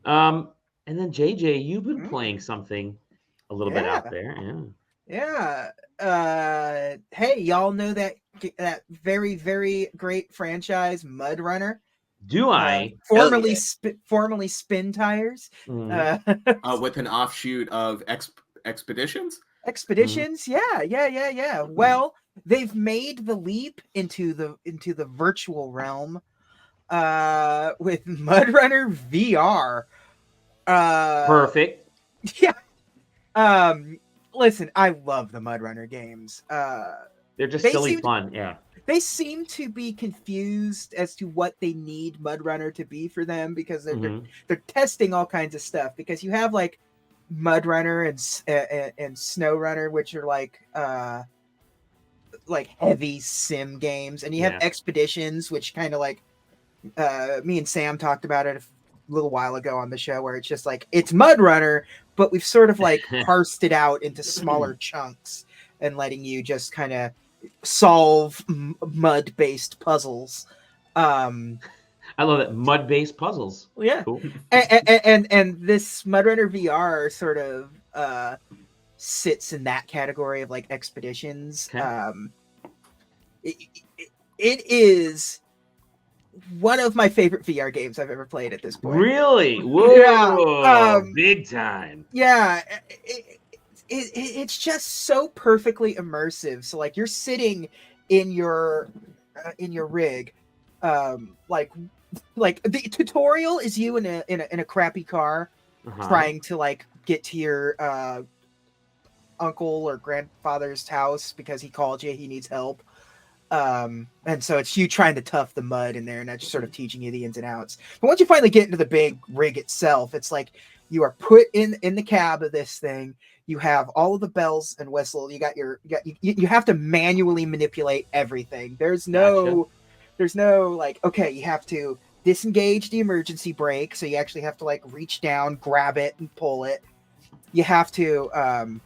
And then JJ, you've been playing something a little bit Yeah. out there. Yeah. Hey, y'all know that very, very great franchise, MudRunner? Do I? Hell yeah. Formerly Spin Tires. With an offshoot of Expeditions? Expeditions. Yeah. Well, they've made the leap into the virtual realm with MudRunner VR. Perfect. Yeah. Listen, I love the MudRunner games. They're just silly fun. Yeah. They seem to be confused as to what they need MudRunner to be for them, because they're testing all kinds of stuff. Because you have like MudRunner and SnowRunner, which are like heavy sim games, and you have Expeditions, which kind of like me and Sam talked about it a little while ago on the show, where it's just like it's MudRunner, but we've sort of like parsed it out into smaller chunks and letting you just kind of solve mud-based puzzles. I love it. Mud-based puzzles. Yeah. Cool. And this MudRunner VR sort of sits in that category of like Expeditions. Okay. It is one of my favorite VR games I've ever played at this point. Really? Whoa! Yeah. Big time. Yeah. It's just so perfectly immersive. So like you're sitting in your rig, like the tutorial is you in a crappy car trying to like get to your uncle or grandfather's house because he called you, he needs help. And so it's you trying to tough the mud in there, and that's just sort of teaching you the ins and outs. But once you finally get into the big rig itself, it's like you are put in the cab of this thing. You have all of the bells and whistles. You have to manually manipulate everything. There's no like, okay, you have to disengage the emergency brake, so you actually have to like reach down, grab it, and pull it. You have to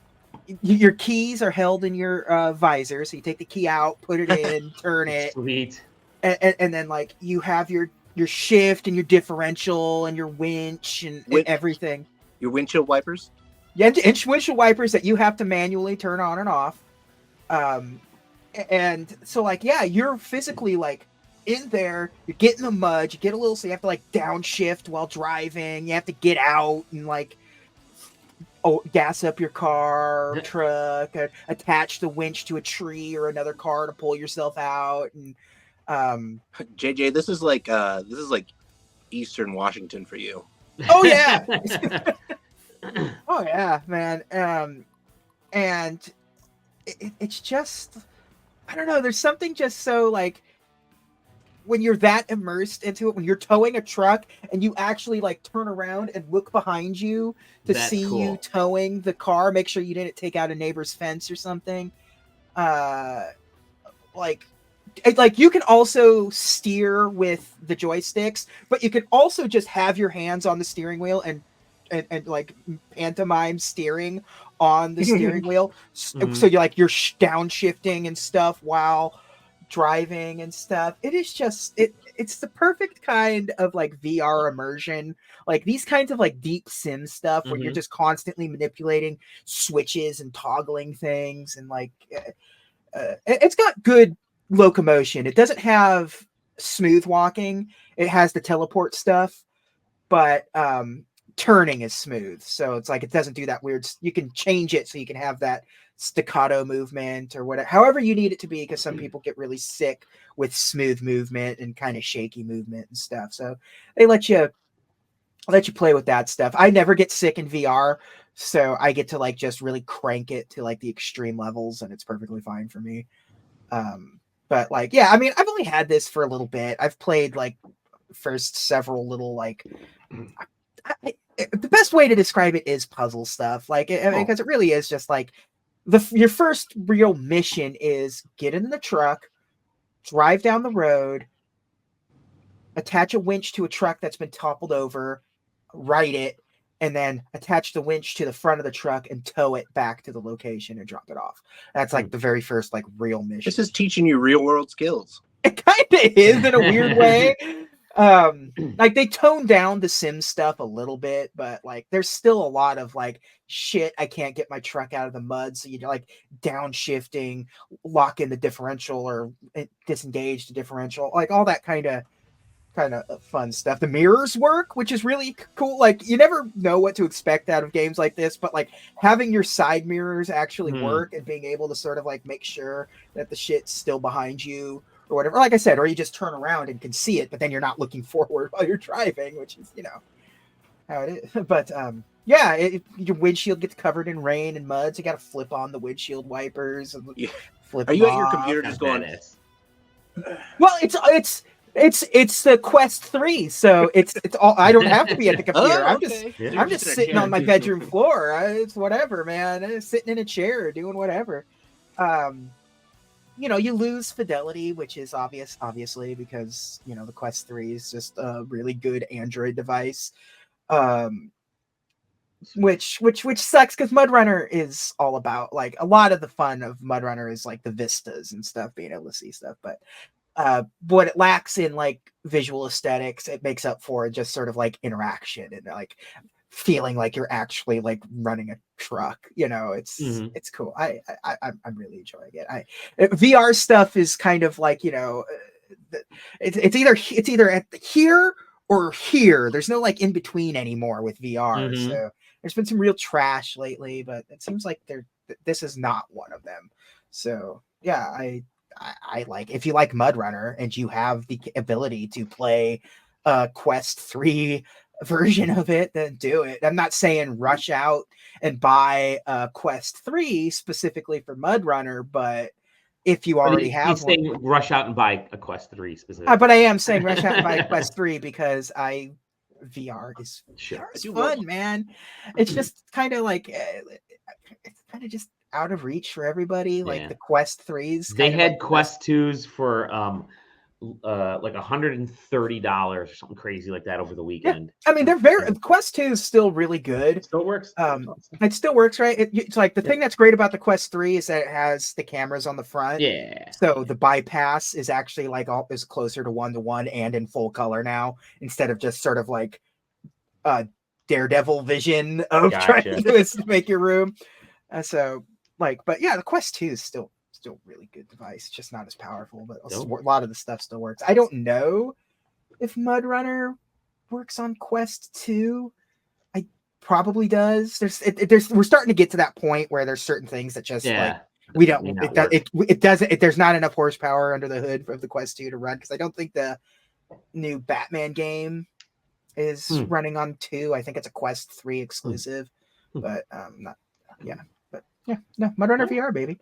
your keys are held in your visor, so you take the key out, put it in, turn it. Sweet. And then like you have your shift and your differential and your winch and everything. Your windshield wipers? Yeah, windshield wipers that you have to manually turn on and off. And so like, yeah, you're physically like in there, you get in the mud, you get a little, so you have to like downshift while driving, you have to get out and like gas up your car or truck, attach the winch to a tree or another car to pull yourself out. And JJ, this is like Eastern Washington for you. Oh yeah. Oh yeah, man. And it's just, I don't know, there's something just so like when you're that immersed into it, when you're towing a truck and you actually like turn around and look behind you to see you towing the car, make sure you didn't take out a neighbor's fence or something. Like you can also steer with the joysticks, but you can also just have your hands on the steering wheel and like pantomime steering on the steering wheel. So you're like, you're downshifting and stuff while driving and stuff. It is just it's the perfect kind of like VR immersion, like these kinds of like deep sim stuff where you're just constantly manipulating switches and toggling things, and like it's got good locomotion. It doesn't have smooth walking, it has the teleport stuff, but turning is smooth, so it's like it doesn't do that weird, you can change it so you can have that staccato movement or whatever, however you need it to be, because some people get really sick with smooth movement and kind of shaky movement and stuff, so they let you play with that stuff. I never get sick in VR, so I get to like just really crank it to like the extreme levels, and it's perfectly fine for me. But like, yeah, I mean, I've only had this for a little bit. I've played like first several little like the best way to describe it is puzzle stuff, like because it really is just like your first real mission is get in the truck, drive down the road, attach a winch to a truck that's been toppled over, right it, and then attach the winch to the front of the truck and tow it back to the location and drop it off. That's like the very first like real mission. This is teaching you real world skills. It kind of is in a weird way. Like they toned down the sim stuff a little bit, but like there's still a lot of like shit. I can't get my truck out of the mud, so you're like downshifting, lock in the differential or disengage the differential, like all that kind of fun stuff. The mirrors work, which is really cool. Like you never know what to expect out of games like this, but like having your side mirrors actually work and being able to sort of like make sure that the shit's still behind you or whatever. Like I said, or you just turn around and can see it, but then you're not looking forward while you're driving, which is, you know, how it is. But yeah, your windshield gets covered in rain and mud, so you got to flip on the windshield wipers and flip. Are you at off. your computer just going? Well, it's the Quest 3, so it's all. I don't have to be at the computer. Oh, I'm just sitting on my bedroom floor. It's whatever, man. Sitting in a chair, doing whatever. You know, you lose fidelity, which is obviously, because you know the Quest 3 is just a really good Android device. Which sucks because MudRunner is all about, like, a lot of the fun of MudRunner is like the vistas and stuff, being able to see stuff, but what it lacks in like visual aesthetics, it makes up for it just sort of like interaction and like feeling like you're actually like running a truck. You know, it's cool. I'm really enjoying it. VR stuff is kind of like, you know, it's either at here or here. There's no like in between anymore with VR. So there's been some real trash lately, but it seems like this is not one of them. So yeah, I like, if you like MudRunner and you have the ability to play a Quest 3 version of it, then do it. I'm not saying rush out and buy a Quest 3 specifically for MudRunner, but if you already have he's saying rush out and buy a Quest 3 specifically. But I am saying rush out and buy a Quest 3 because VR is fun, man. It's just kind of like it's kind of just out of reach for everybody. Like the Quest 3s. They had Quest 2s for like $130 or something crazy like that over the weekend. Yeah. I mean, they're Quest 2 is still really good. It still works. It still works, right? It's like the thing that's great about the Quest 3 is that it has the cameras on the front. Yeah. So the bypass is actually like is closer to 1-to-1 and in full color now, instead of just sort of like Daredevil vision of trying to make your room. So like, but yeah, the Quest 2 is still really good device. It's just not as powerful, but a lot of the stuff still works. I don't know if MudRunner works on Quest 2. I probably does. We're starting to get to that point where there's certain things that just like we don't. It doesn't. There's not enough horsepower under the hood of the Quest 2 to run, because I don't think the new Batman game is running on 2. I think it's a Quest 3 exclusive, but not. Yeah, but yeah, no, MudRunner VR, baby.